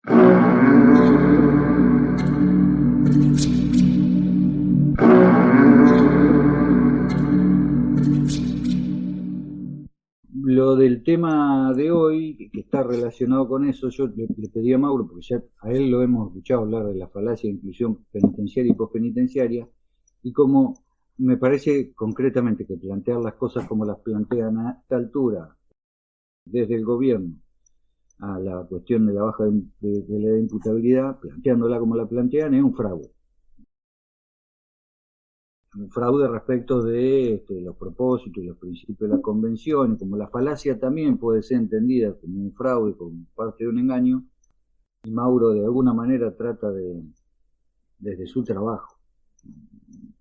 Lo del tema de hoy, que está relacionado con eso, yo le pedí a Mauro, porque ya a él lo hemos escuchado hablar de la falacia de inclusión penitenciaria y pospenitenciaria, y como me parece concretamente que plantear las cosas como las plantean a esta altura, desde el gobierno, a la cuestión de la baja de la imputabilidad, planteándola como la plantean, es un fraude. Un fraude respecto de los propósitos y los principios de la convención, y como la falacia también puede ser entendida como un fraude, como parte de un engaño, y Mauro de alguna manera trata desde su trabajo,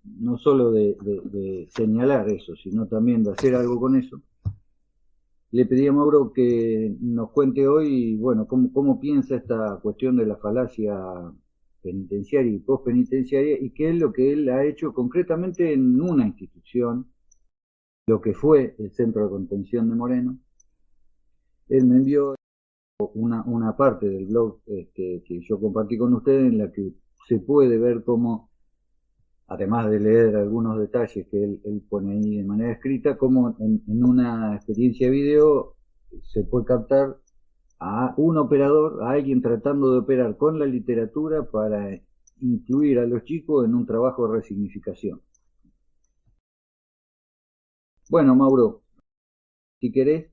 no solo de señalar eso, sino también de hacer algo con eso. Le pedí a Mauro que nos cuente hoy, bueno, cómo piensa esta cuestión de la falacia penitenciaria y postpenitenciaria, y qué es lo que él ha hecho concretamente en una institución, lo que fue el Centro de Contención de Moreno. Él me envió una parte del blog que yo compartí con ustedes, en la que se puede ver cómo, además de leer algunos detalles que él pone ahí de manera escrita, cómo en una experiencia de video se puede captar a un operador, a alguien tratando de operar con la literatura para incluir a los chicos en un trabajo de resignificación. Bueno, Mauro, si querés,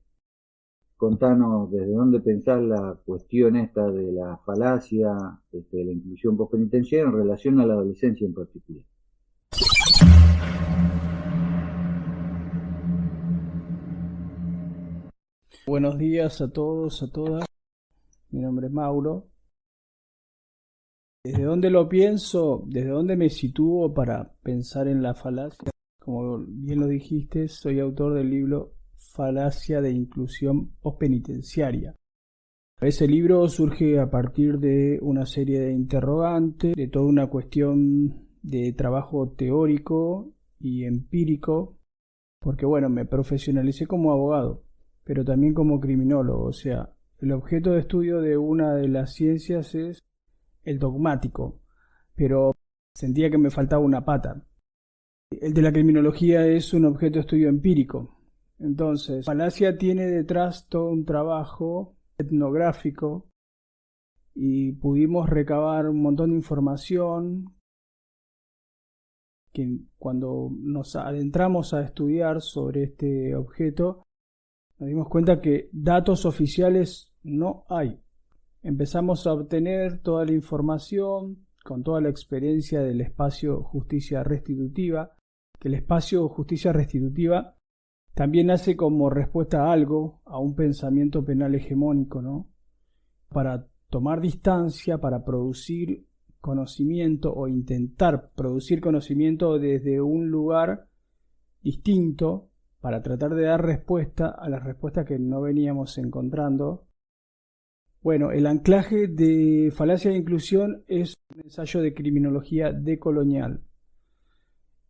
contanos desde dónde pensás la cuestión esta de la falacia, de la inclusión postpenitenciaria en relación a la adolescencia en particular. Buenos días a todos, a todas. Mi nombre es Mauro. ¿Desde dónde lo pienso? ¿Desde dónde me sitúo para pensar en la falacia? Como bien lo dijiste, soy autor del libro Falacia de Inclusión Postpenitenciaria. Ese libro surge a partir de una serie de interrogantes, de toda una cuestión de trabajo teórico y empírico, porque bueno, me profesionalicé como abogado, pero también como criminólogo, o sea, el objeto de estudio de una de las ciencias es el dogmático, pero sentía que me faltaba una pata. El de la criminología es un objeto de estudio empírico. Entonces, falacia tiene detrás todo un trabajo etnográfico y pudimos recabar un montón de información que cuando nos adentramos a estudiar sobre este objeto nos dimos cuenta que datos oficiales no hay. Empezamos a obtener toda la información con toda la experiencia del espacio justicia restitutiva, que el espacio justicia restitutiva también nace como respuesta a algo, a un pensamiento penal hegemónico, ¿no? Para tomar distancia, para producir conocimiento o intentar producir conocimiento desde un lugar distinto para tratar de dar respuesta a las respuestas que no veníamos encontrando. Bueno, el anclaje de falacia de inclusión es un ensayo de criminología decolonial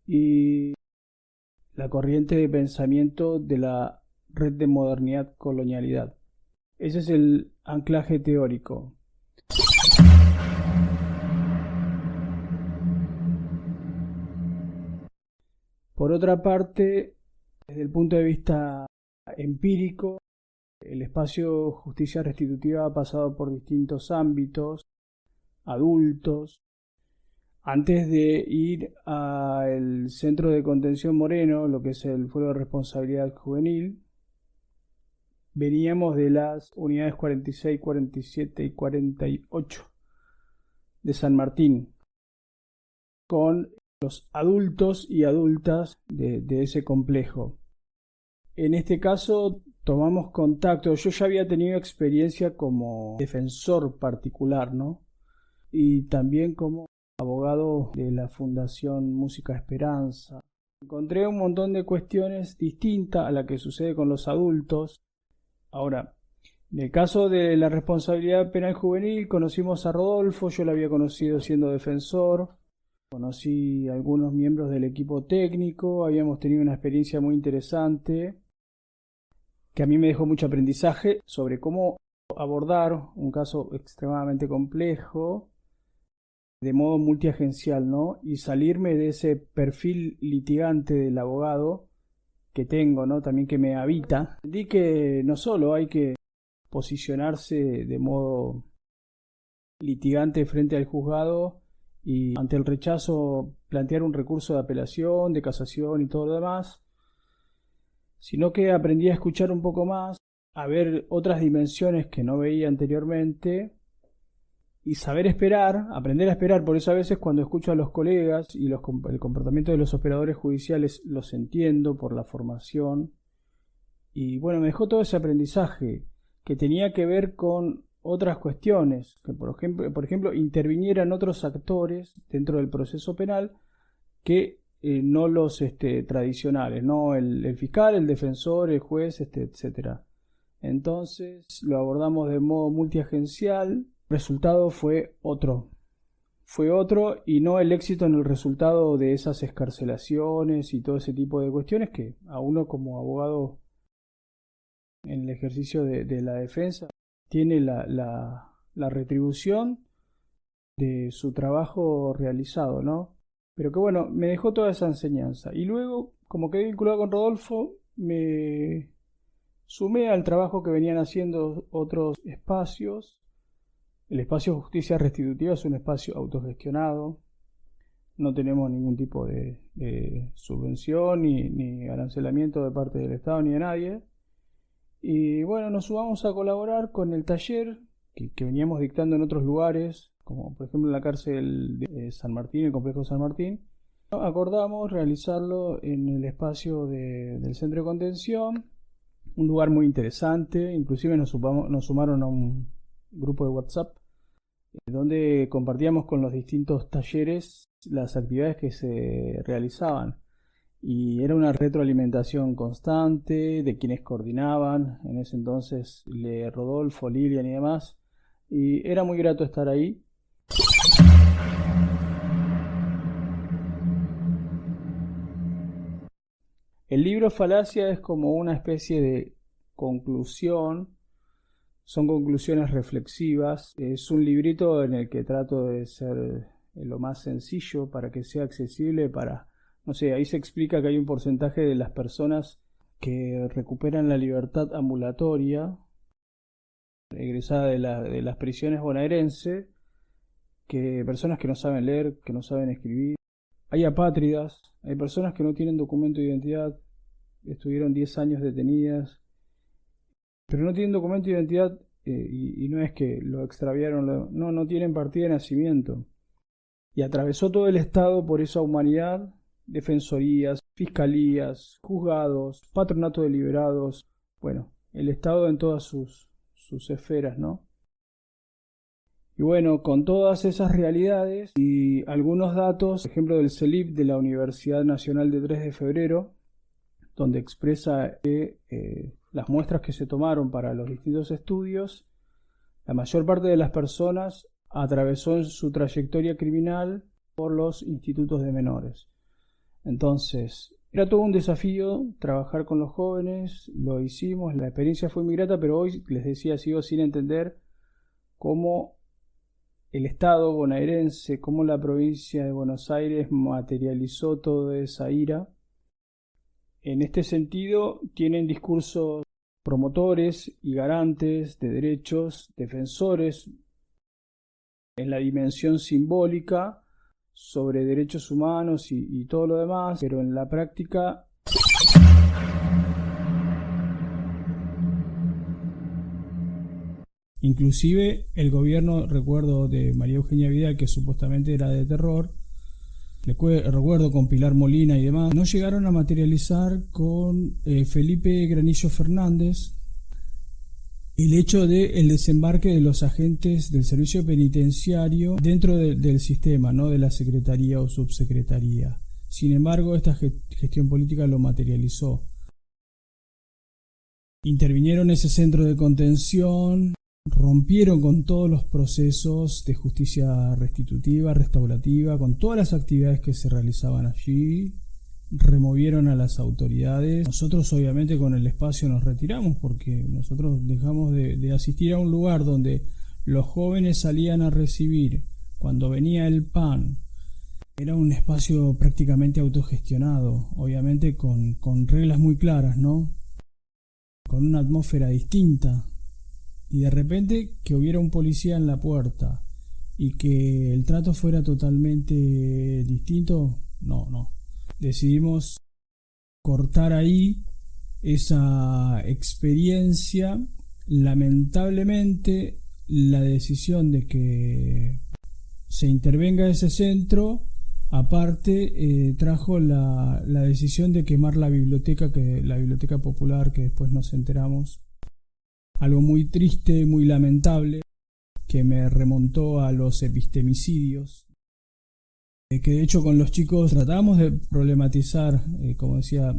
y la corriente de pensamiento de la red de modernidad colonialidad. Ese es el anclaje teórico. Por otra parte, desde el punto de vista empírico, el espacio justicia restitutiva ha pasado por distintos ámbitos, adultos. Antes de ir al centro de contención Moreno, lo que es el Fuero de Responsabilidad Juvenil, veníamos de las unidades 46, 47 y 48 de San Martín, con los adultos y adultas de ese complejo. En este caso tomamos contacto, yo ya había tenido experiencia como defensor particular, ¿no? Y también como abogado de la Fundación Música Esperanza. Encontré un montón de cuestiones distintas a la que sucede con los adultos. Ahora, en el caso de la responsabilidad penal juvenil, conocimos a Rodolfo, yo lo había conocido siendo defensor, conocí a algunos miembros del equipo técnico, habíamos tenido una experiencia muy interesante que a mí me dejó mucho aprendizaje sobre cómo abordar un caso extremadamente complejo de modo multiagencial, ¿no? Y salirme de ese perfil litigante del abogado que tengo, ¿no? También que me habita. Entendí que no solo hay que posicionarse de modo litigante frente al juzgado y ante el rechazo plantear un recurso de apelación, de casación y todo lo demás, sino que aprendí a escuchar un poco más, a ver otras dimensiones que no veía anteriormente y saber esperar, aprender a esperar. Por eso a veces cuando escucho a los colegas y el comportamiento de los operadores judiciales los entiendo por la formación. Y bueno, me dejó todo ese aprendizaje que tenía que ver con otras cuestiones, que por ejemplo intervinieran otros actores dentro del proceso penal que no los tradicionales, no el fiscal, el defensor, el juez, etcétera. Entonces lo abordamos de modo multiagencial. El resultado fue otro y no el éxito en el resultado de esas excarcelaciones y todo ese tipo de cuestiones que a uno como abogado en el ejercicio de la defensa tiene la retribución de su trabajo realizado, ¿no? Pero que bueno, me dejó toda esa enseñanza. Y luego, como quedé vinculado con Rodolfo, me sumé al trabajo que venían haciendo otros espacios. El espacio Justicia Restitutiva es un espacio autogestionado. No tenemos ningún tipo de subvención ni arancelamiento de parte del Estado ni de nadie. Y bueno, nos sumamos a colaborar con el taller que veníamos dictando en otros lugares, como por ejemplo en la cárcel de San Martín, el complejo San Martín. Acordamos realizarlo en el espacio del centro de contención, un lugar muy interesante. Inclusive nos sumaron a un grupo de WhatsApp donde compartíamos con los distintos talleres las actividades que se realizaban. Y era una retroalimentación constante de quienes coordinaban en ese entonces, Rodolfo, Lilian y demás. Y era muy grato estar ahí. El libro Falacia es como una especie de conclusión. Son conclusiones reflexivas. Es un librito en el que trato de ser lo más sencillo para que sea accesible para... No sé, ahí se explica que hay un porcentaje de las personas que recuperan la libertad ambulatoria, egresada de las prisiones bonaerenses, que personas que no saben leer, que no saben escribir. Hay apátridas, hay personas que no tienen documento de identidad, estuvieron 10 años detenidas, pero no tienen documento de identidad y no es que lo extraviaron, no tienen partida de nacimiento. Y atravesó todo el Estado por esa humanidad. Defensorías, fiscalías, juzgados, patronato de liberados, bueno, el Estado en todas sus esferas, ¿no? Y bueno, con todas esas realidades y algunos datos, por ejemplo del CELIP de la Universidad Nacional de 3 de Febrero, donde expresa que las muestras que se tomaron para los distintos estudios, la mayor parte de las personas atravesó en su trayectoria criminal por los institutos de menores. Entonces, era todo un desafío trabajar con los jóvenes, lo hicimos, la experiencia fue muy grata, pero hoy, les decía, sigo sin entender cómo el Estado bonaerense, cómo la provincia de Buenos Aires materializó toda esa ira. En este sentido, tienen discursos promotores y garantes de derechos, defensores en la dimensión simbólica, sobre derechos humanos y todo lo demás, pero en la práctica inclusive el gobierno, recuerdo de María Eugenia Vidal, que supuestamente era de terror, recuerdo con Pilar Molina y demás, no llegaron a materializar con Felipe Granillo Fernández el hecho del desembarque de los agentes del servicio penitenciario dentro del sistema, no de la secretaría o subsecretaría. Sin embargo, esta gestión política lo materializó. Intervinieron ese centro de contención, rompieron con todos los procesos de justicia restitutiva, restaurativa, con todas las actividades que se realizaban allí, removieron a las autoridades. Nosotros obviamente con el espacio nos retiramos porque nosotros dejamos de asistir a un lugar donde los jóvenes salían a recibir cuando venía el PAN. Era un espacio prácticamente autogestionado, obviamente con reglas muy claras, ¿no? Con una atmósfera distinta. Y de repente que hubiera un policía en la puerta y que el trato fuera totalmente distinto, no. Decidimos cortar ahí esa experiencia. Lamentablemente, la decisión de que se intervenga ese centro, aparte, trajo la decisión de quemar la biblioteca popular, que después nos enteramos. Algo muy triste, muy lamentable, que me remontó a los epistemicidios. Que de hecho con los chicos tratábamos de problematizar, como decía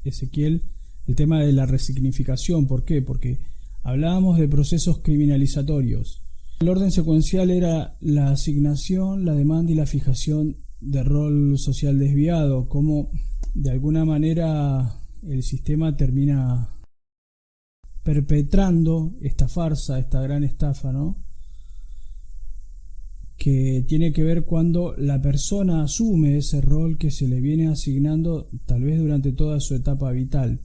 Ezequiel, el tema de la resignificación. ¿Por qué? Porque hablábamos de procesos criminalizatorios. El orden secuencial era la asignación, la demanda y la fijación de rol social desviado, como de alguna manera el sistema termina perpetrando esta farsa, esta gran estafa, ¿no? Que tiene que ver cuando la persona asume ese rol que se le viene asignando tal vez durante toda su etapa vital.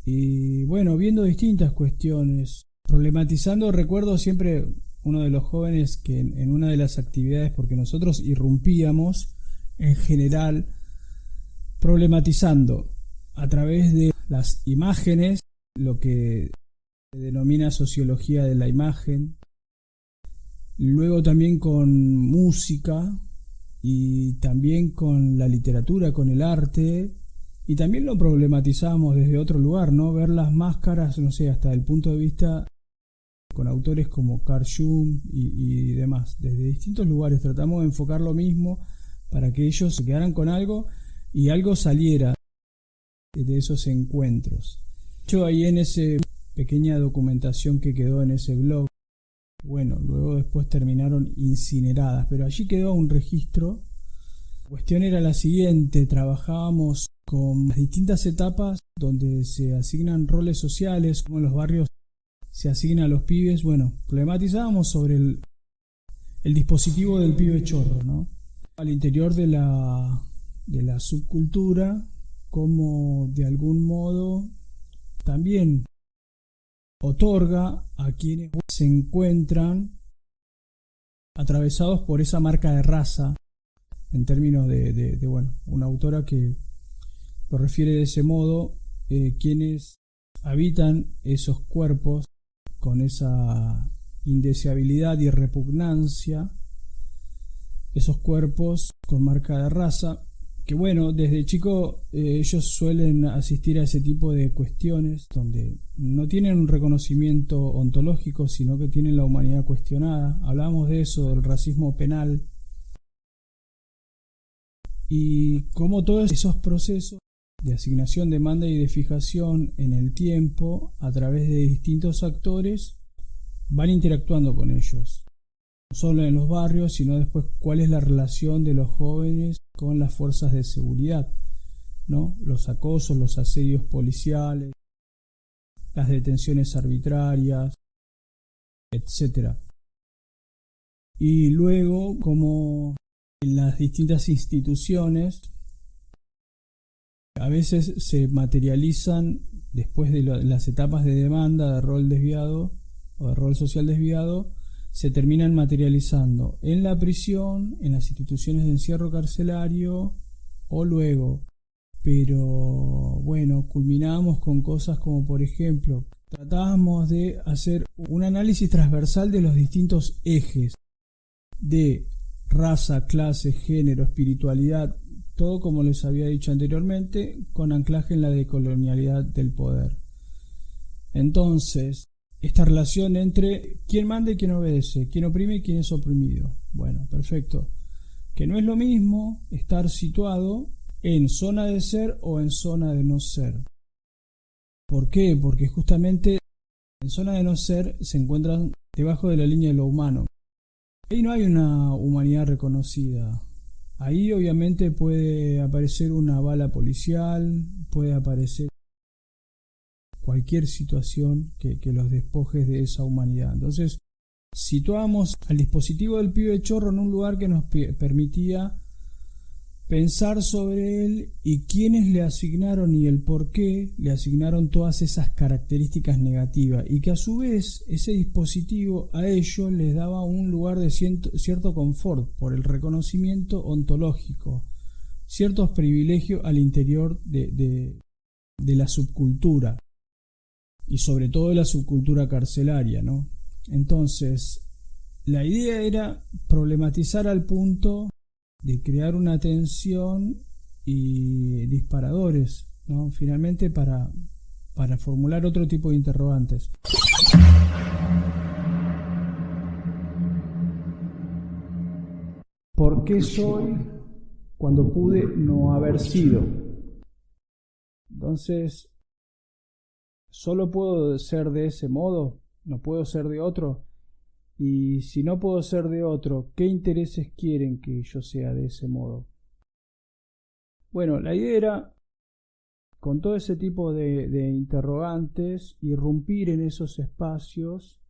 Y bueno, viendo distintas cuestiones, problematizando, recuerdo siempre uno de los jóvenes que en una de las actividades, porque nosotros irrumpíamos en general problematizando a través de las imágenes, lo que se denomina sociología de la imagen, luego también con música y también con la literatura, con el arte, y también lo problematizamos desde otro lugar, ¿no? Ver las máscaras, no sé, hasta el punto de vista con autores como Carl Jung y demás. Desde distintos lugares tratamos de enfocar lo mismo para que ellos se quedaran con algo y algo saliera de esos encuentros. Yo ahí en esa pequeña documentación que quedó en ese blog, bueno, luego después terminaron incineradas, pero allí quedó un registro. La cuestión era la siguiente: trabajábamos con las distintas etapas donde se asignan roles sociales, como en los barrios se asigna a los pibes. Bueno, problematizábamos sobre el dispositivo del pibe chorro, ¿no? Al interior de la subcultura, como de algún modo también otorga a quienes se encuentran atravesados por esa marca de raza, en términos de bueno, una autora que lo refiere de ese modo, quienes habitan esos cuerpos con esa indeseabilidad y repugnancia, esos cuerpos con marca de raza, que bueno, desde chico ellos suelen asistir a ese tipo de cuestiones donde no tienen un reconocimiento ontológico, sino que tienen la humanidad cuestionada. Hablábamos de eso, del racismo penal, y cómo todos esos procesos de asignación, demanda y de fijación en el tiempo, a través de distintos actores, van interactuando con ellos. No solo en los barrios, sino después cuál es la relación de los jóvenes con las fuerzas de seguridad, ¿no? Los acosos, los asedios policiales, las detenciones arbitrarias, etc. Y luego, como en las distintas instituciones, a veces se materializan, después de las etapas de demanda, de rol desviado o de rol social desviado, se terminan materializando en la prisión, en las instituciones de encierro carcelario o luego. Pero bueno, culminábamos con cosas como, por ejemplo, tratábamos de hacer un análisis transversal de los distintos ejes de raza, clase, género, espiritualidad, todo como les había dicho anteriormente, con anclaje en la decolonialidad del poder. Entonces, esta relación entre quién manda y quién obedece, quién oprime y quién es oprimido. Bueno, perfecto. Que no es lo mismo estar situado en zona de ser o en zona de no ser. ¿Por qué? Porque justamente en zona de no ser se encuentran debajo de la línea de lo humano. Ahí no hay una humanidad reconocida. Ahí obviamente puede aparecer una bala policial, puede aparecer cualquier situación que los despojes de esa humanidad. Entonces, situamos al dispositivo del pibe chorro en un lugar que nos permitía pensar sobre él y quiénes le asignaron y el por qué le asignaron todas esas características negativas, y que a su vez ese dispositivo a ellos les daba un lugar de cierto confort por el reconocimiento ontológico, ciertos privilegios al interior de la subcultura, y sobre todo de la subcultura carcelaria, ¿no? Entonces, la idea era problematizar al punto de crear una tensión y disparadores, ¿no? Finalmente para formular otro tipo de interrogantes. ¿Por qué soy cuando pude no haber sido? Entonces, ¿solo puedo ser de ese modo? ¿No puedo ser de otro? Y si no puedo ser de otro, ¿qué intereses quieren que yo sea de ese modo? Bueno, la idea era, con todo ese tipo de interrogantes, irrumpir en esos espacios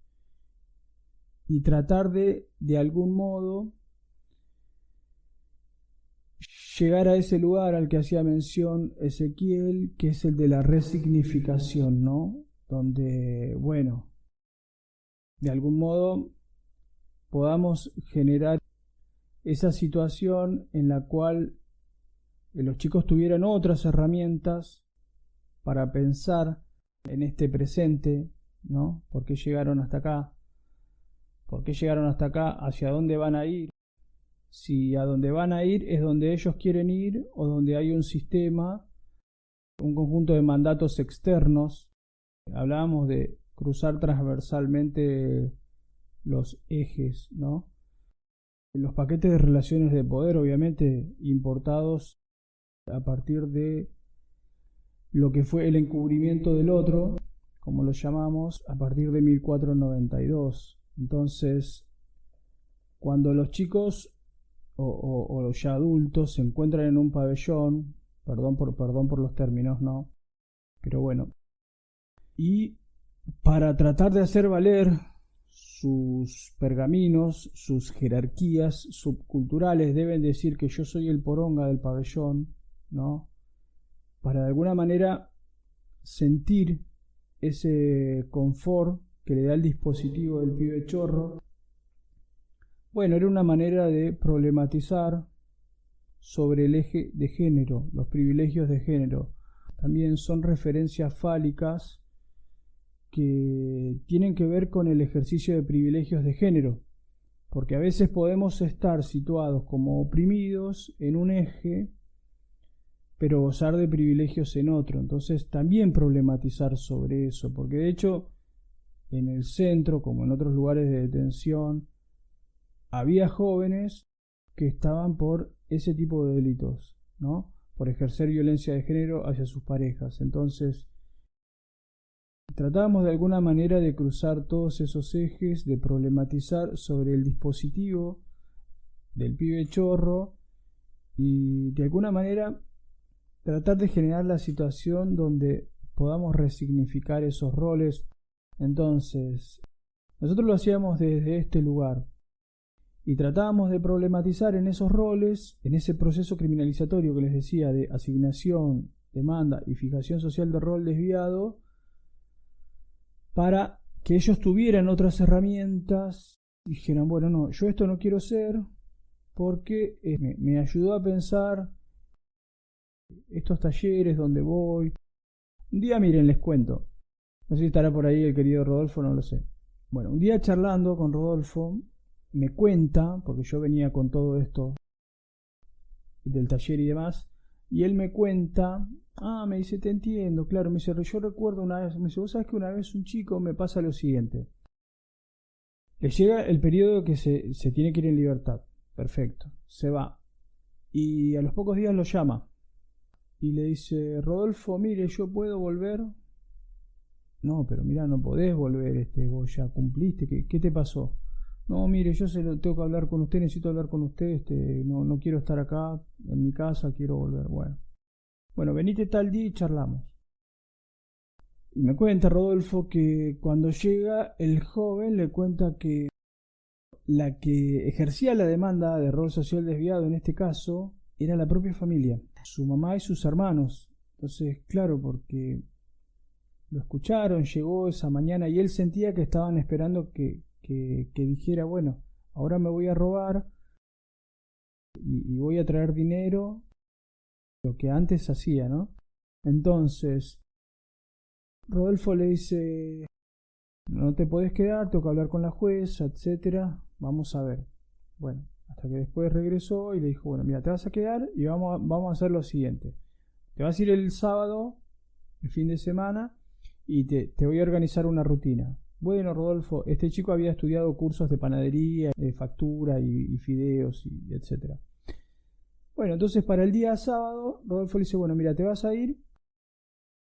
y tratar de algún modo, llegar a ese lugar al que hacía mención Ezequiel, que es el de la resignificación, ¿no? Donde, bueno, de algún modo podamos generar esa situación en la cual los chicos tuvieran otras herramientas para pensar en este presente, ¿no? ¿Por qué llegaron hasta acá? ¿Por qué llegaron hasta acá? ¿Hacia dónde van a ir? Si a dónde van a ir es donde ellos quieren ir o donde hay un sistema, un conjunto de mandatos externos. Hablábamos de cruzar transversalmente los ejes, ¿no? Los paquetes de relaciones de poder, obviamente, importados a partir de lo que fue el encubrimiento del otro, como lo llamamos, a partir de 1492. Entonces, cuando los chicos o los ya adultos se encuentran en un pabellón, perdón por los términos, ¿no? Pero bueno, y para tratar de hacer valer sus pergaminos, sus jerarquías subculturales, deben decir que yo soy el poronga del pabellón, ¿no? Para de alguna manera sentir ese confort que le da el dispositivo del pibe chorro. Bueno, era una manera de problematizar sobre el eje de género, los privilegios de género. También son referencias fálicas que tienen que ver con el ejercicio de privilegios de género, porque a veces podemos estar situados como oprimidos en un eje, pero gozar de privilegios en otro. Entonces también problematizar sobre eso, porque de hecho en el centro, como en otros lugares de detención, había jóvenes que estaban por ese tipo de delitos, ¿no? Por ejercer violencia de género hacia sus parejas. Entonces, tratábamos de alguna manera de cruzar todos esos ejes, de problematizar sobre el dispositivo del pibe chorro y de alguna manera tratar de generar la situación donde podamos resignificar esos roles. Entonces, nosotros lo hacíamos desde este lugar y tratábamos de problematizar en esos roles, en ese proceso criminalizatorio que les decía de asignación, demanda y fijación social de rol desviado, para que ellos tuvieran otras herramientas y dijeran, bueno, no, yo esto no quiero ser porque me ayudó a pensar estos talleres donde voy. Un día, miren, les cuento, no sé si estará por ahí el querido Rodolfo, no lo sé. Bueno, un día charlando con Rodolfo, me cuenta, porque yo venía con todo esto del taller y demás, y él me cuenta, me dice, te entiendo, claro, me dice, yo recuerdo una vez, me dice, vos sabés que una vez un chico me pasa lo siguiente, le llega el periodo que se tiene que ir en libertad, perfecto, se va, y a los pocos días lo llama, y le dice, Rodolfo, mire, ¿yo puedo volver? No, pero mira, no podés volver, vos ya cumpliste, ¿qué te pasó? no, mire, yo se lo tengo que hablar con usted, necesito hablar con usted, no quiero estar acá en mi casa, quiero volver. Bueno, venite tal día y charlamos. Y me cuenta Rodolfo que cuando llega, el joven le cuenta que la que ejercía la demanda de rol social desviado en este caso era la propia familia, su mamá y sus hermanos. Entonces, claro, porque lo escucharon, llegó esa mañana y él sentía que estaban esperando que dijera, bueno, ahora me voy a robar y voy a traer dinero, lo que antes hacía, ¿no? Entonces, Rodolfo le dice, no te podés quedar, tengo que hablar con la jueza, etcétera, vamos a ver. Bueno, hasta que después regresó y le dijo, bueno, mira, te vas a quedar y vamos a hacer lo siguiente. Te vas a ir el sábado, el fin de semana, y te voy a organizar una rutina. Bueno, Rodolfo, este chico había estudiado cursos de panadería, de factura y fideos, y etcétera. Bueno, entonces para el día sábado, Rodolfo le dice, bueno, mira, te vas a ir,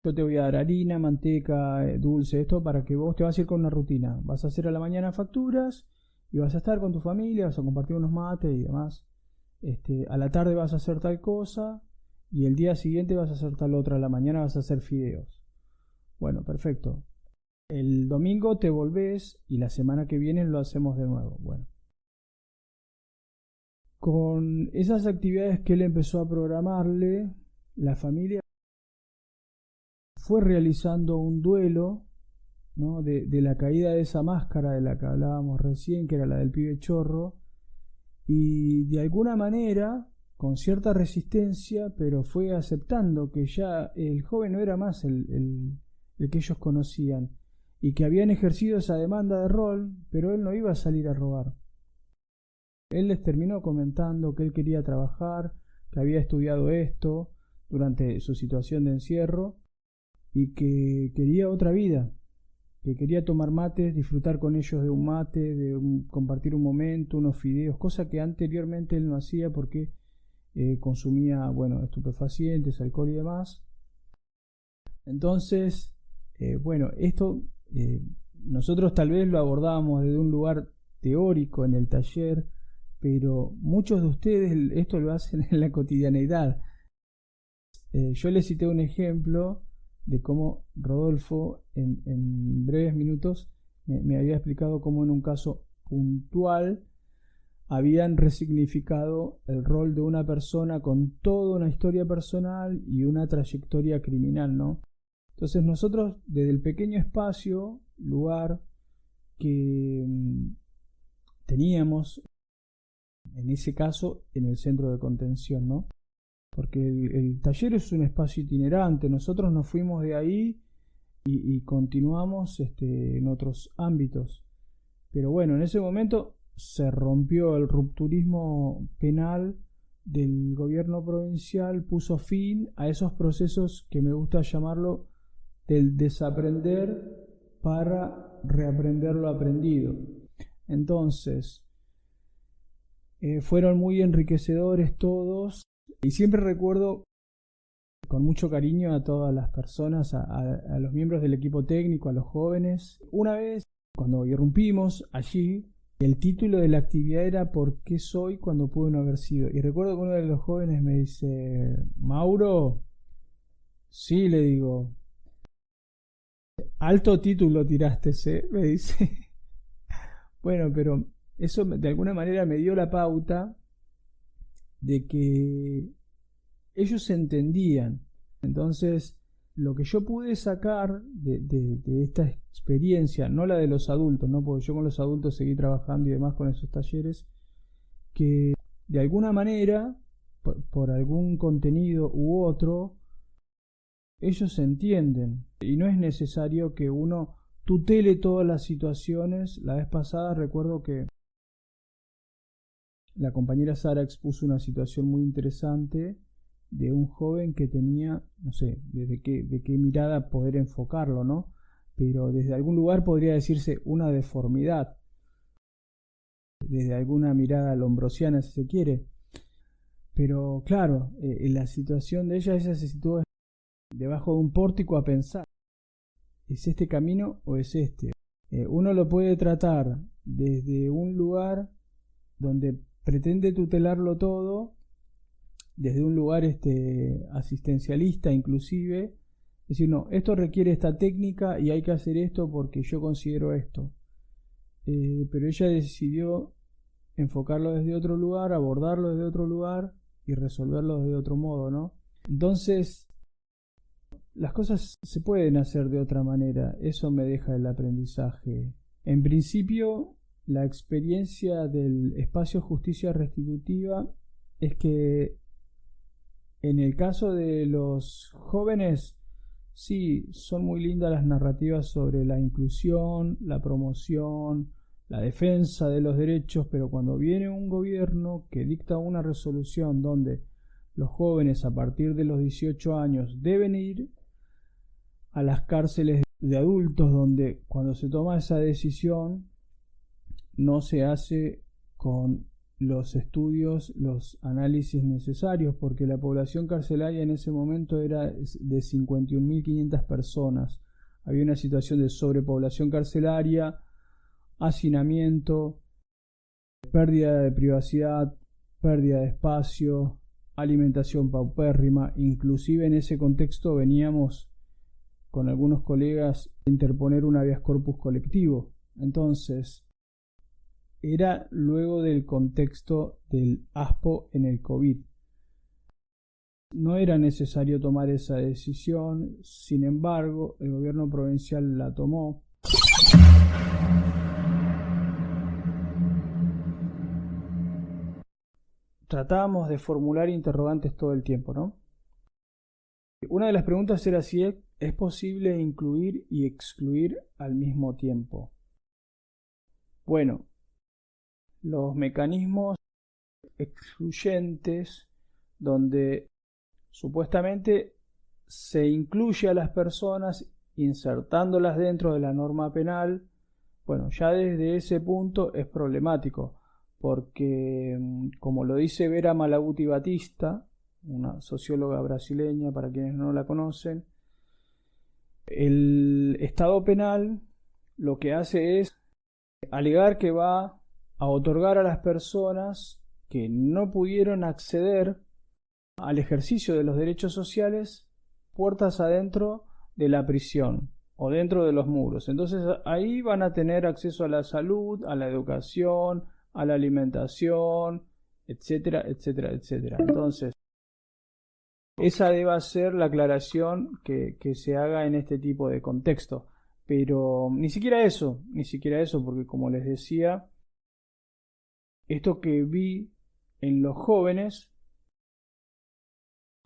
yo te voy a dar harina, manteca, dulce, esto para que vos te vas a ir con una rutina. Vas a hacer a la mañana facturas y vas a estar con tu familia, vas a compartir unos mates y demás. A la tarde vas a hacer tal cosa y el día siguiente vas a hacer tal otra, a la mañana vas a hacer fideos. Bueno, perfecto. El domingo te volvés y la semana que viene lo hacemos de nuevo. Bueno. Con esas actividades que él empezó a programarle, la familia fue realizando un duelo, ¿no? de la caída de esa máscara de la que hablábamos recién, que era la del pibe chorro, y de alguna manera, con cierta resistencia, pero fue aceptando que ya el joven no era más el que ellos conocían, y que habían ejercido esa demanda de rol, pero él no iba a salir a robar. Él les terminó comentando que él quería trabajar, que había estudiado esto durante su situación de encierro y que quería otra vida, que quería tomar mates, disfrutar con ellos de un mate, compartir un momento, unos fideos, cosa que anteriormente él no hacía porque consumía, bueno, estupefacientes, alcohol y demás. Entonces, bueno, esto nosotros tal vez lo abordábamos desde un lugar teórico en el taller, pero muchos de ustedes esto lo hacen en la cotidianeidad. Yo les cité un ejemplo de cómo Rodolfo en breves minutos me había explicado cómo en un caso puntual habían resignificado el rol de una persona con toda una historia personal y una trayectoria criminal, ¿no? Entonces nosotros desde el pequeño espacio, lugar que teníamos, en ese caso en el centro de contención, ¿no? Porque el taller es un espacio itinerante, nosotros nos fuimos de ahí y continuamos en otros ámbitos. Pero bueno, en ese momento se rompió el rupturismo penal del gobierno provincial, puso fin a esos procesos que me gusta llamarlo del desaprender para reaprender lo aprendido. Entonces, fueron muy enriquecedores todos y siempre recuerdo con mucho cariño a todas las personas, a los miembros del equipo técnico, a los jóvenes. Una vez, cuando irrumpimos allí, el título de la actividad era ¿por qué soy cuando pude no haber sido? Y recuerdo que uno de los jóvenes me dice, Mauro, sí, le digo, alto título tiraste, me dice. Bueno, pero eso de alguna manera me dio la pauta de que ellos entendían. Entonces, lo que yo pude sacar de esta experiencia, no la de los adultos, ¿no? Porque yo con los adultos seguí trabajando y demás con esos talleres, que de alguna manera, por algún contenido u otro, ellos entienden. Y no es necesario que uno tutele todas las situaciones. La vez pasada recuerdo que la compañera Sara expuso una situación muy interesante de un joven que tenía, no sé, de qué mirada poder enfocarlo, ¿no? Pero desde algún lugar podría decirse una deformidad, desde alguna mirada lombrosiana si se quiere. Pero claro, en la situación de ella se situó debajo de un pórtico a pensar, ¿es este camino o es este? Uno lo puede tratar desde un lugar donde pretende tutelarlo todo, desde un lugar asistencialista inclusive, decir, no, esto requiere esta técnica y hay que hacer esto porque yo considero esto. Pero ella decidió enfocarlo desde otro lugar, abordarlo desde otro lugar y resolverlo de otro modo, ¿no? Entonces, las cosas se pueden hacer de otra manera, eso me deja el aprendizaje. En principio, la experiencia del espacio justicia restitutiva es que en el caso de los jóvenes, sí, son muy lindas las narrativas sobre la inclusión, la promoción, la defensa de los derechos, pero cuando viene un gobierno que dicta una resolución donde los jóvenes a partir de los 18 años deben ir a las cárceles de adultos, donde cuando se toma esa decisión no se hace con los estudios, los análisis necesarios, porque la población carcelaria en ese momento era de 51.500 personas. Había una situación de sobrepoblación carcelaria, hacinamiento, pérdida de privacidad, pérdida de espacio, alimentación paupérrima. Inclusive en ese contexto veníamos con algunos colegas a interponer un habeas corpus colectivo. Entonces, era luego del contexto del ASPO en el COVID. No era necesario tomar esa decisión, sin embargo, el gobierno provincial la tomó. Tratábamos de formular interrogantes todo el tiempo, ¿no? Una de las preguntas era si es posible incluir y excluir al mismo tiempo. Bueno, los mecanismos excluyentes donde supuestamente se incluye a las personas insertándolas dentro de la norma penal, bueno, ya desde ese punto es problemático, porque como lo dice Vera Malabuti Batista, una socióloga brasileña para quienes no la conocen, el Estado penal lo que hace es alegar que va a otorgar a las personas que no pudieron acceder al ejercicio de los derechos sociales puertas adentro de la prisión o dentro de los muros. Entonces ahí van a tener acceso a la salud, a la educación, a la alimentación, etcétera, etcétera, etcétera. Entonces, esa debe ser la aclaración que se haga en este tipo de contexto. Pero ni siquiera eso, porque como les decía, esto que vi en los jóvenes,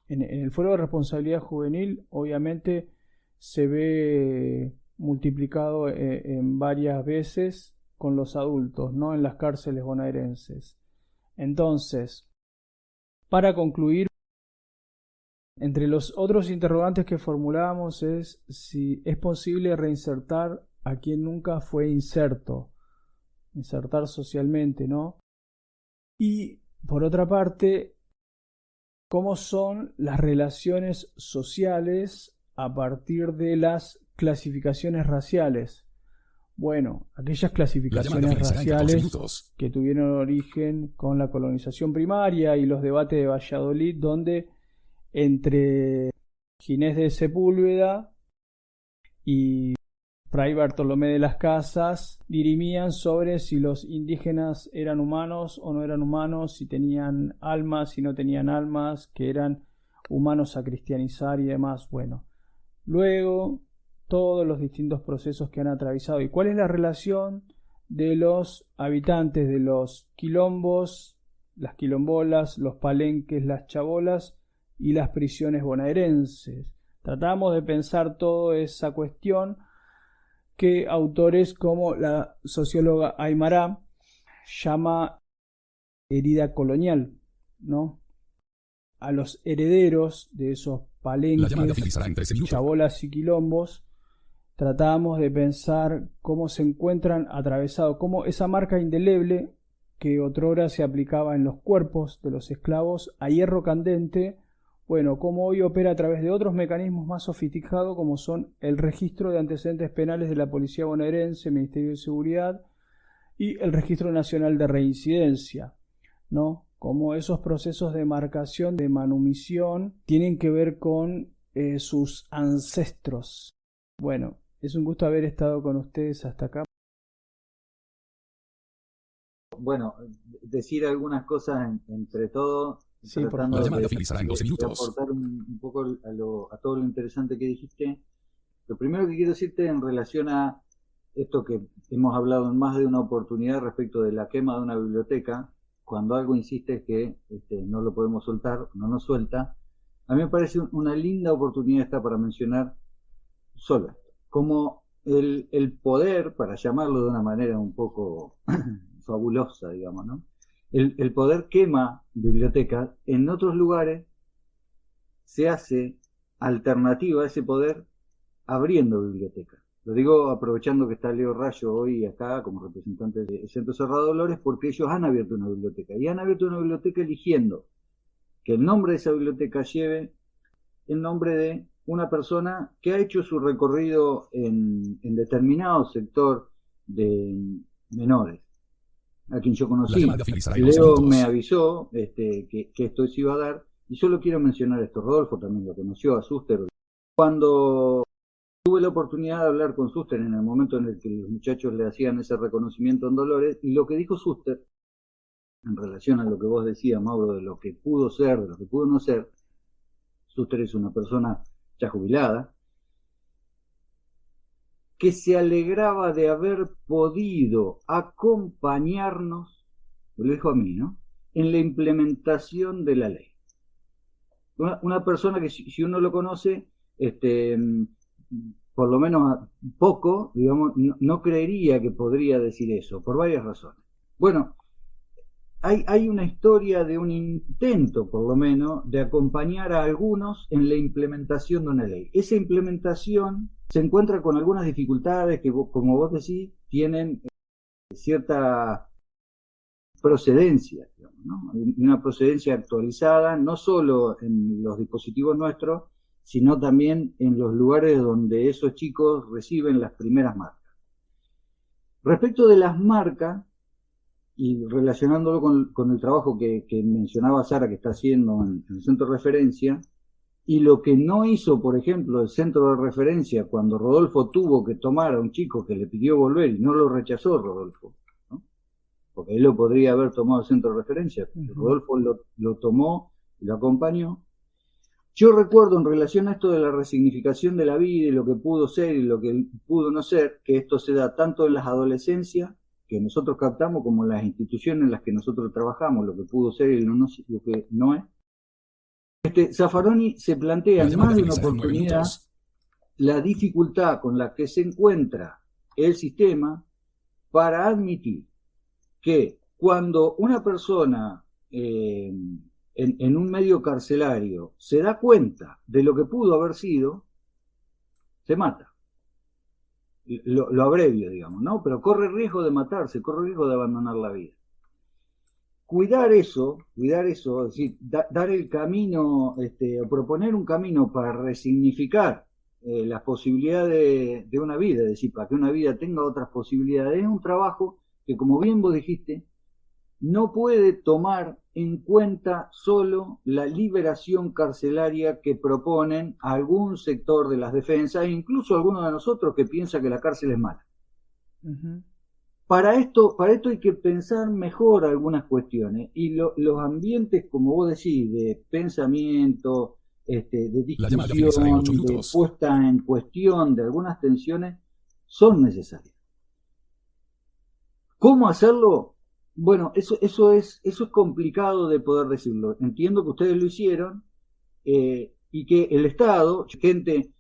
en el Foro de Responsabilidad Juvenil, obviamente se ve multiplicado en varias veces con los adultos, ¿no? En las cárceles bonaerenses. Entonces, para concluir, entre los otros interrogantes que formulábamos es si es posible reinsertar a quien nunca fue insertar socialmente, ¿no? Y por otra parte, cómo son las relaciones sociales a partir de las clasificaciones raciales. Bueno, aquellas clasificaciones raciales que tuvieron origen con la colonización primaria y los debates de Valladolid, donde entre Ginés de Sepúlveda y Fray Bartolomé de las Casas dirimían sobre si los indígenas eran humanos o no eran humanos, si tenían almas, si no tenían almas, que eran humanos a cristianizar y demás. Bueno, luego todos los distintos procesos que han atravesado y cuál es la relación de los habitantes de los quilombos, las quilombolas, los palenques, las chabolas y las prisiones bonaerenses. Tratamos de pensar toda esa cuestión que autores como la socióloga Aymara llama herida colonial, ¿no? A los herederos de esos palenques, chabolas y quilombos, tratamos de pensar cómo se encuentran atravesados, cómo esa marca indeleble que otrora se aplicaba en los cuerpos de los esclavos a hierro candente, bueno, cómo hoy opera a través de otros mecanismos más sofisticados como son el registro de antecedentes penales de la Policía Bonaerense, Ministerio de Seguridad y el Registro Nacional de Reincidencia, ¿no? Como esos procesos de marcación, de manumisión, tienen que ver con sus ancestros. Bueno, es un gusto haber estado con ustedes hasta acá. Bueno, decir algunas cosas entre todo, Sí, tratando La llamada de finalizará en 12 minutos. aportar un poco a todo lo interesante que dijiste. Lo primero que quiero decirte en relación a esto que hemos hablado en más de una oportunidad respecto de la quema de una biblioteca, cuando algo insiste es que no lo podemos soltar, no nos suelta. A mí me parece una linda oportunidad esta para mencionar solo esto, como el poder, para llamarlo de una manera un poco fabulosa, digamos, ¿no? El poder quema bibliotecas, en otros lugares se hace alternativa a ese poder abriendo bibliotecas. Lo digo aprovechando que está Leo Rayo hoy acá como representante del Centro Cerrado Dolores, porque ellos han abierto una biblioteca y han abierto una biblioteca eligiendo que el nombre de esa biblioteca lleve el nombre de una persona que ha hecho su recorrido en determinado sector de menores, a quien yo conocí. Leo me avisó que esto se iba a dar, y solo quiero mencionar esto. Rodolfo también lo conoció, a Suster. Cuando tuve la oportunidad de hablar con Suster en el momento en el que los muchachos le hacían ese reconocimiento en Dolores, y lo que dijo Suster, en relación a lo que vos decías, Mauro, de lo que pudo ser, de lo que pudo no ser, Suster es una persona ya jubilada, que se alegraba de haber podido acompañarnos, me lo dijo a mí, ¿no?, en la implementación de la ley. Una persona que si uno lo conoce, por lo menos poco, digamos, no creería que podría decir eso, por varias razones. Bueno, hay una historia de un intento, por lo menos, de acompañar a algunos en la implementación de una ley. Esa implementación se encuentra con algunas dificultades que, como vos decís, tienen cierta procedencia, digamos, ¿no? Una procedencia actualizada, no solo en los dispositivos nuestros, sino también en los lugares donde esos chicos reciben las primeras marcas. Respecto de las marcas, y relacionándolo con el trabajo que mencionaba Sara que está haciendo en el centro de referencia, y lo que no hizo, por ejemplo, el centro de referencia cuando Rodolfo tuvo que tomar a un chico que le pidió volver y no lo rechazó Rodolfo, ¿no?, porque él lo podría haber tomado el centro de referencia, Rodolfo lo tomó y lo acompañó. Yo recuerdo en relación a esto de la resignificación de la vida y lo que pudo ser y lo que pudo no ser, que esto se da tanto en las adolescencias que nosotros captamos como en las instituciones en las que nosotros trabajamos, lo que pudo ser y lo que no es. Zaffaroni se plantea en más de una oportunidad la dificultad con la que se encuentra el sistema para admitir que cuando una persona en un medio carcelario se da cuenta de lo que pudo haber sido, se mata. Lo abrevio, digamos, ¿no? Pero corre riesgo de matarse, corre riesgo de abandonar la vida. Cuidar eso, es decir, dar el camino, o proponer un camino para resignificar las posibilidades de una vida, es decir, para que una vida tenga otras posibilidades, es un trabajo que, como bien vos dijiste, no puede tomar en cuenta solo la liberación carcelaria que proponen algún sector de las defensas e incluso algunos de nosotros que piensa que la cárcel es mala. Para esto hay que pensar mejor algunas cuestiones, y los ambientes, como vos decís, de pensamiento, de discusión, de puesta en cuestión de algunas tensiones, son necesarios. ¿Cómo hacerlo? Bueno, eso es complicado de poder decirlo. Entiendo que ustedes lo hicieron, y que el Estado, gente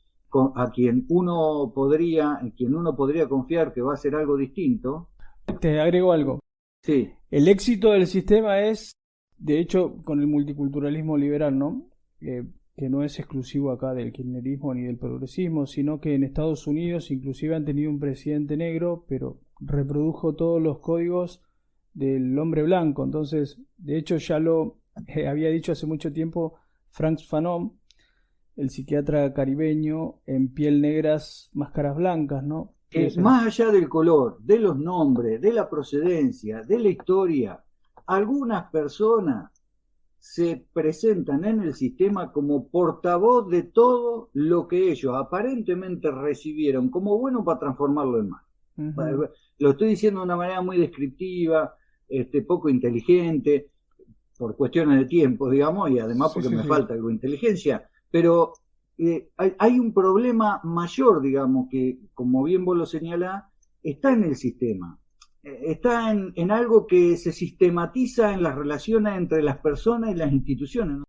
a quien uno podría confiar que va a hacer algo distinto. Te agrego algo. Sí. El éxito del sistema es, de hecho, con el multiculturalismo liberal, ¿no? Que no es exclusivo acá del kirchnerismo ni del progresismo, sino que en Estados Unidos inclusive han tenido un presidente negro, pero reprodujo todos los códigos del hombre blanco. Entonces, de hecho, ya lo había dicho hace mucho tiempo Frantz Fanon, el psiquiatra caribeño, en Piel Negras, Máscaras Blancas, ¿no? Sí. Más allá del color, de los nombres, de la procedencia, de la historia, algunas personas se presentan en el sistema como portavoz de todo lo que ellos aparentemente recibieron como bueno para transformarlo en mal. Lo estoy diciendo de una manera muy descriptiva, poco inteligente, por cuestiones de tiempo, digamos, y además porque me falta algo de inteligencia, pero hay un problema mayor, digamos, que, como bien vos lo señalás, está en el sistema. Está en algo que se sistematiza en las relaciones entre las personas y las instituciones, ¿no?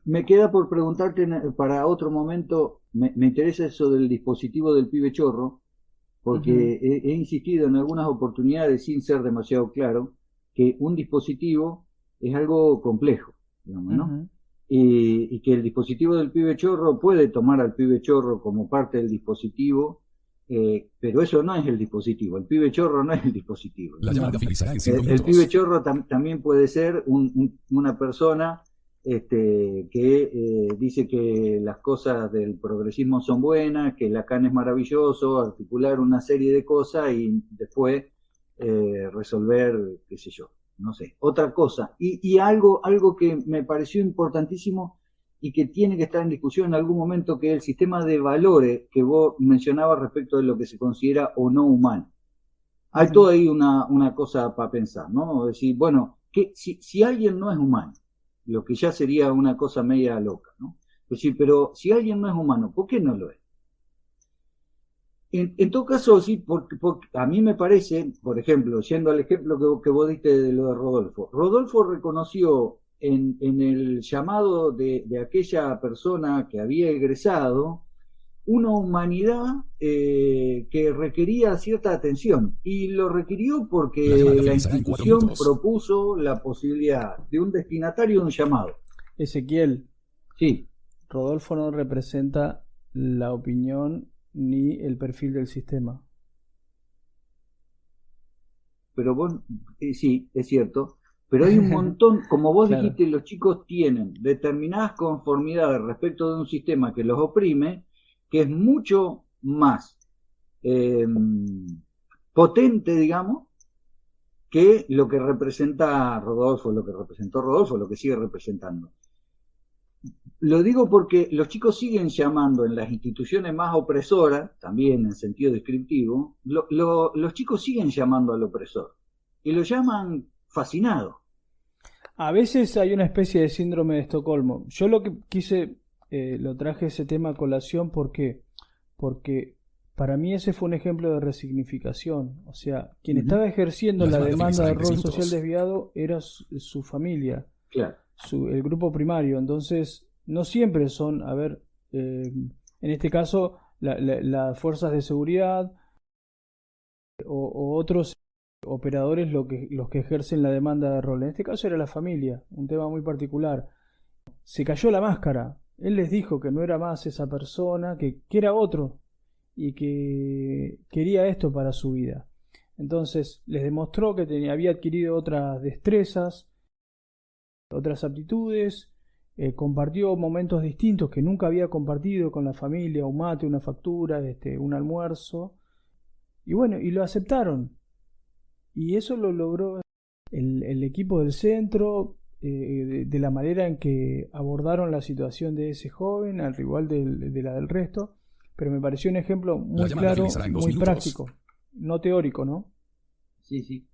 Me queda por preguntarte para otro momento, me interesa eso del dispositivo del pibe chorro, porque he insistido en algunas oportunidades, sin ser demasiado claro, que un dispositivo es algo complejo, digamos, ¿no? Y que el dispositivo del pibe chorro puede tomar al pibe chorro como parte del dispositivo, pero eso no es el dispositivo. El pibe chorro no es el dispositivo. El pibe chorro también puede ser una persona que dice que las cosas del progresismo son buenas, que Lacan es maravilloso, articular una serie de cosas y después resolver, qué sé yo, no sé, otra cosa. Y algo que me pareció importantísimo y que tiene que estar en discusión en algún momento, que es el sistema de valores que vos mencionabas respecto de lo que se considera o no humano. Hay toda ahí una cosa para pensar, ¿no? Es decir, bueno, que si alguien no es humano, lo que ya sería una cosa media loca, ¿no? Es decir, pero si alguien no es humano, ¿por qué no lo es? En todo caso, sí, porque a mí me parece, por ejemplo, yendo al ejemplo que vos diste de lo de Rodolfo, Rodolfo reconoció en el llamado de aquella persona que había egresado una humanidad que requería cierta atención, y lo requirió porque la institución propuso la posibilidad de un destinatario de un llamado. Ezequiel, sí. Rodolfo no representa la opinión ni el perfil del sistema. Pero vos, sí, es cierto, pero hay un montón, como vos dijiste, los chicos tienen determinadas conformidades respecto de un sistema que los oprime, que es mucho más potente, digamos, que lo que representa Rodolfo, lo que representó Rodolfo, lo que sigue representando. Lo digo porque los chicos siguen llamando en las instituciones más opresoras, también en sentido descriptivo, los chicos siguen llamando al opresor y lo llaman fascinado. A veces hay una especie de síndrome de Estocolmo. Yo lo que quise, lo traje ese tema a colación porque para mí ese fue un ejemplo de resignificación. O sea, quien estaba ejerciendo la demanda de rol social desviado era su familia, claro. El grupo primario. Entonces, no siempre son, a ver, en este caso, las fuerzas de seguridad o otros operadores los que ejercen la demanda de rol. En este caso era la familia, un tema muy particular. Se cayó la máscara. Él les dijo que no era más esa persona, que era otro y que quería esto para su vida. Entonces les demostró que había adquirido otras destrezas, otras aptitudes, compartió momentos distintos que nunca había compartido con la familia, un mate, una factura, un almuerzo, y bueno, y lo aceptaron. Y eso lo logró el equipo del centro, de la manera en que abordaron la situación de ese joven, al igual de la del resto. Pero me pareció un ejemplo muy claro, muy práctico, no teórico, ¿no? Sí, sí.